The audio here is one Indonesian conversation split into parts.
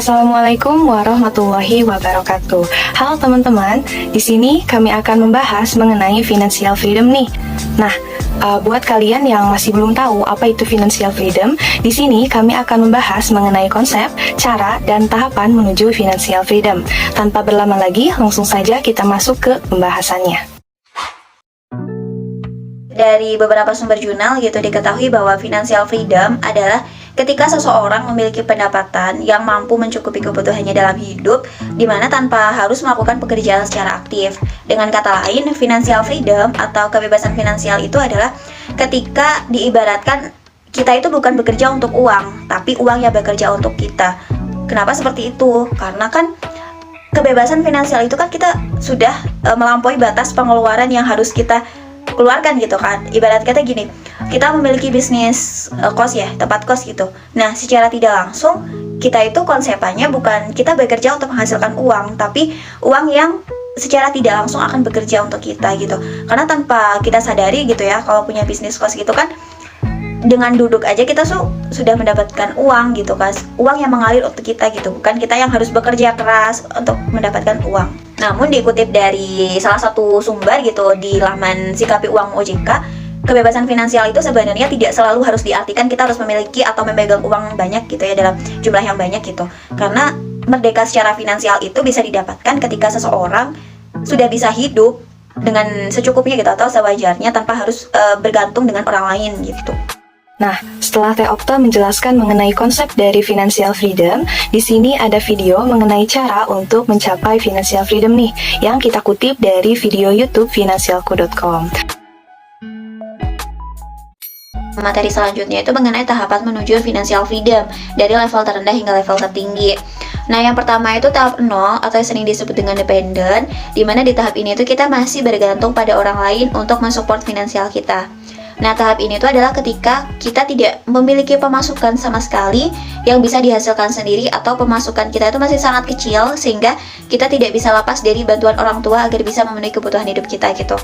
Assalamualaikum warahmatullahi wabarakatuh. Halo teman-teman, di sini kami akan membahas mengenai financial freedom nih. Nah, buat kalian yang masih belum tahu apa itu financial freedom, di sini kami akan membahas mengenai konsep, cara, dan tahapan menuju financial freedom. Tanpa berlama lagi, langsung saja kita masuk ke pembahasannya. Dari beberapa sumber jurnal gitu diketahui bahwa financial freedom adalah ketika seseorang memiliki pendapatan yang mampu mencukupi kebutuhannya dalam hidup, di mana tanpa harus melakukan pekerjaan secara aktif. Dengan kata lain, financial freedom atau kebebasan finansial itu adalah ketika diibaratkan kita itu bukan bekerja untuk uang, tapi uang yang bekerja untuk kita. Kenapa seperti itu? Karena kan kebebasan finansial itu kan kita sudah melampaui batas pengeluaran yang harus kita keluarkan gitu kan. Ibarat kata gini, kita memiliki bisnis kos ya, tempat kos gitu. Nah, secara tidak langsung kita itu konsepannya bukan kita bekerja untuk menghasilkan uang, tapi uang yang secara tidak langsung akan bekerja untuk kita gitu. Karena tanpa kita sadari gitu ya, kalau punya bisnis kos gitu kan, dengan duduk aja kita sudah mendapatkan uang gitu kan. Uang yang mengalir untuk kita gitu, bukan kita yang harus bekerja keras untuk mendapatkan uang. Namun dikutip dari salah satu sumber gitu di laman Sikapi Uang OJK, kebebasan finansial itu sebenarnya tidak selalu harus diartikan kita harus memiliki atau memegang uang banyak gitu ya, dalam jumlah yang banyak gitu. Karena merdeka secara finansial itu bisa didapatkan ketika seseorang sudah bisa hidup dengan secukupnya gitu atau sewajarnya tanpa harus bergantung dengan orang lain gitu. Nah, setelah Teh Okta menjelaskan mengenai konsep dari financial freedom, di sini ada video mengenai cara untuk mencapai financial freedom nih, yang kita kutip dari video YouTube financialku.com. Materi selanjutnya itu mengenai tahapan menuju financial freedom dari level terendah hingga level tertinggi. Nah, yang pertama itu tahap 0 atau sering disebut dengan dependent, di mana di tahap ini itu kita masih bergantung pada orang lain untuk mensupport finansial kita. Nah, tahap ini itu adalah ketika kita tidak memiliki pemasukan sama sekali yang bisa dihasilkan sendiri, atau pemasukan kita itu masih sangat kecil sehingga kita tidak bisa lepas dari bantuan orang tua agar bisa memenuhi kebutuhan hidup kita gitu.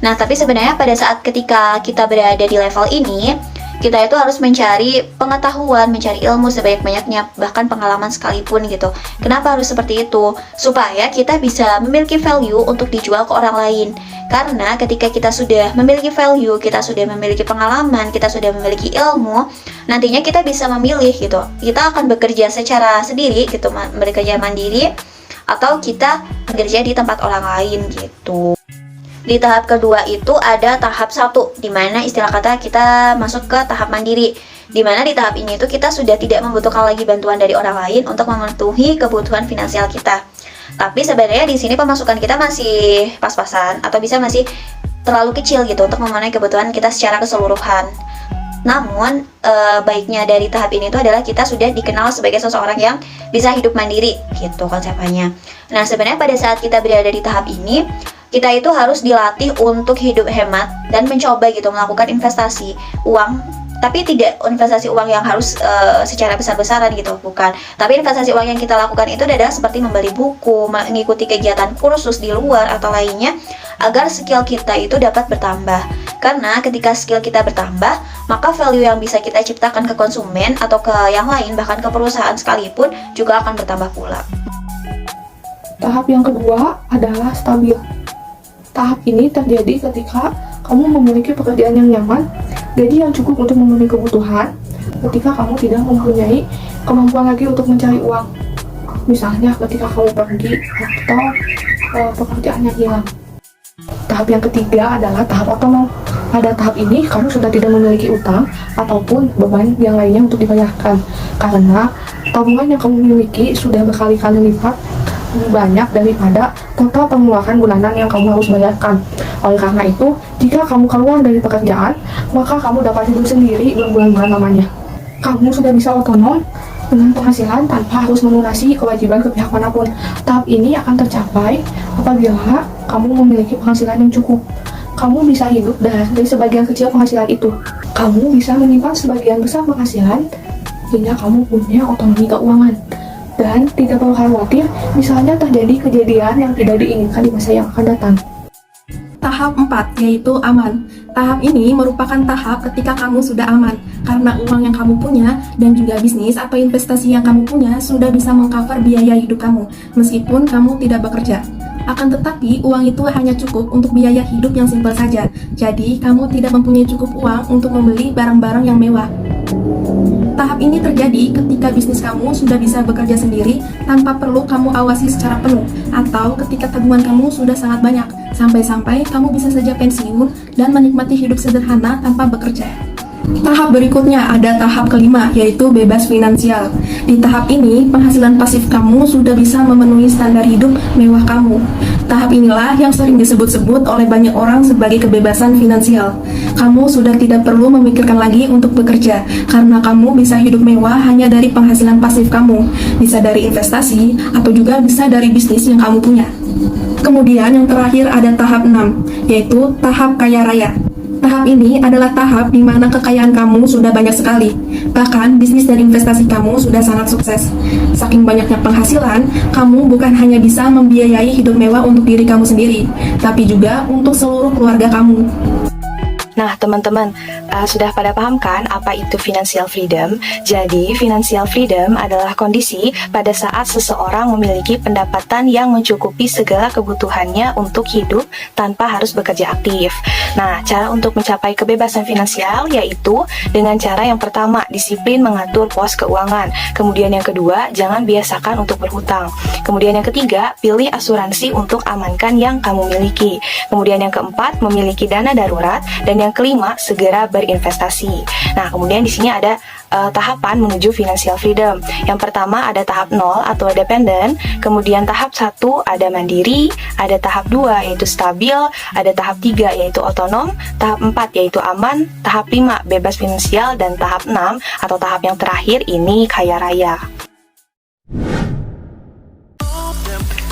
Nah, tapi sebenarnya pada saat ketika kita berada di level ini, kita itu harus mencari pengetahuan, mencari ilmu sebanyak-banyaknya, bahkan pengalaman sekalipun gitu. Kenapa harus seperti itu? Supaya kita bisa memiliki value untuk dijual ke orang lain. Karena ketika kita sudah memiliki value, kita sudah memiliki pengalaman, kita sudah memiliki ilmu, nantinya kita bisa memilih gitu. Kita akan bekerja secara sendiri gitu, bekerja mandiri, atau kita bekerja di tempat orang lain gitu. Di tahap kedua itu ada tahap 1, dimana istilah kata kita masuk ke tahap mandiri, dimana di tahap ini itu kita sudah tidak membutuhkan lagi bantuan dari orang lain untuk memenuhi kebutuhan finansial kita. Tapi sebenarnya di sini pemasukan kita masih pas-pasan atau bisa masih terlalu kecil gitu untuk memenuhi kebutuhan kita secara keseluruhan. Namun baiknya dari tahap ini itu adalah kita sudah dikenal sebagai seseorang yang bisa hidup mandiri gitu konsepnya. Nah, sebenarnya pada saat kita berada di tahap ini, kita itu harus dilatih untuk hidup hemat dan mencoba gitu melakukan investasi uang, tapi tidak investasi uang yang harus secara besar-besaran gitu, bukan. Tapi investasi uang yang kita lakukan itu adalah seperti membeli buku, mengikuti kegiatan kursus di luar atau lainnya, agar skill kita itu dapat bertambah. Karena ketika skill kita bertambah, maka value yang bisa kita ciptakan ke konsumen atau ke yang lain, bahkan ke perusahaan sekalipun, juga akan bertambah pula. Tahap yang kedua adalah stabil. Tahap ini terjadi ketika kamu memiliki pekerjaan yang nyaman, gaji yang cukup untuk memenuhi kebutuhan, ketika kamu tidak mempunyai kemampuan lagi untuk mencari uang. Misalnya ketika kamu pergi atau pekerjaan yang hilang. Tahap yang ketiga adalah tahap otonom. Pada tahap ini, kamu sudah tidak memiliki utang ataupun beban yang lainnya untuk dibayarkan, karena tabungan yang kamu miliki sudah berkali-kali lipat lebih banyak daripada total pengeluaran bulanan yang kamu harus bayarkan. Oleh karena itu, jika kamu keluar dari pekerjaan, maka kamu dapat hidup sendiri berbulan-bulan lamanya. Kamu sudah bisa otonom dengan penghasilan tanpa harus melunasi kewajiban ke pihak manapun. Tahap ini akan tercapai apabila kamu memiliki penghasilan yang cukup. Kamu bisa hidup dari sebagian kecil penghasilan itu. Kamu bisa menyimpan sebagian besar penghasilan hingga kamu punya otonomi keuangan. Dan tidak perlu khawatir misalnya terjadi kejadian yang tidak diinginkan di masa yang akan datang. Tahap 4 yaitu aman. Tahap ini merupakan tahap ketika kamu sudah aman, karena uang yang kamu punya dan juga bisnis atau investasi yang kamu punya sudah bisa mengcover biaya hidup kamu, meskipun kamu tidak bekerja. Akan tetapi, uang itu hanya cukup untuk biaya hidup yang simpel saja. Jadi, kamu tidak mempunyai cukup uang untuk membeli barang-barang yang mewah. Tahap ini terjadi ketika bisnis kamu sudah bisa bekerja sendiri tanpa perlu kamu awasi secara penuh, atau ketika tabungan kamu sudah sangat banyak, sampai-sampai kamu bisa saja pensiun dan menikmati hidup sederhana tanpa bekerja. Tahap berikutnya ada tahap kelima, yaitu bebas finansial. Di tahap ini, penghasilan pasif kamu sudah bisa memenuhi standar hidup mewah kamu. Tahap inilah yang sering disebut-sebut oleh banyak orang sebagai kebebasan finansial. Kamu sudah tidak perlu memikirkan lagi untuk bekerja, karena kamu bisa hidup mewah hanya dari penghasilan pasif kamu, bisa dari investasi, atau juga bisa dari bisnis yang kamu punya. Kemudian yang terakhir ada tahap 6, yaitu tahap kaya raya. Tahap ini adalah tahap di mana kekayaan kamu sudah banyak sekali. Bahkan, bisnis dan investasi kamu sudah sangat sukses. Saking banyaknya penghasilan, kamu bukan hanya bisa membiayai hidup mewah untuk diri kamu sendiri, tapi juga untuk seluruh keluarga kamu. Nah, teman-teman, sudah pada paham kan apa itu financial freedom? Jadi, financial freedom adalah kondisi pada saat seseorang memiliki pendapatan yang mencukupi segala kebutuhannya untuk hidup tanpa harus bekerja aktif. Nah, cara untuk mencapai kebebasan finansial yaitu dengan cara yang pertama, disiplin mengatur pos keuangan. Kemudian yang kedua, jangan biasakan untuk berhutang. Kemudian yang ketiga, pilih asuransi untuk amankan yang kamu miliki. Kemudian yang keempat, memiliki dana darurat. Dan yang kelima, segera berinvestasi. Nah, kemudian di sini ada tahapan menuju financial freedom. Yang pertama ada tahap 0 atau dependent, kemudian tahap 1 ada mandiri, ada tahap 2 yaitu stabil, ada tahap 3 yaitu otonom, tahap 4 yaitu aman, tahap 5 bebas finansial, dan tahap 6 atau tahap yang terakhir ini kaya raya.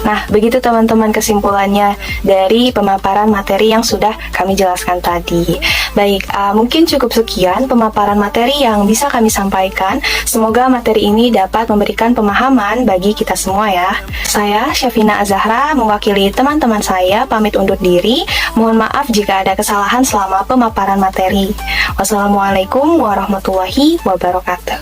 Nah, begitu teman-teman kesimpulannya dari pemaparan materi yang sudah kami jelaskan tadi. Baik, mungkin cukup sekian pemaparan materi yang bisa kami sampaikan. Semoga materi ini dapat memberikan pemahaman bagi kita semua ya. Saya, Syafina Azahra, mewakili teman-teman saya, pamit undur diri. Mohon maaf jika ada kesalahan selama pemaparan materi. Wassalamualaikum warahmatullahi wabarakatuh.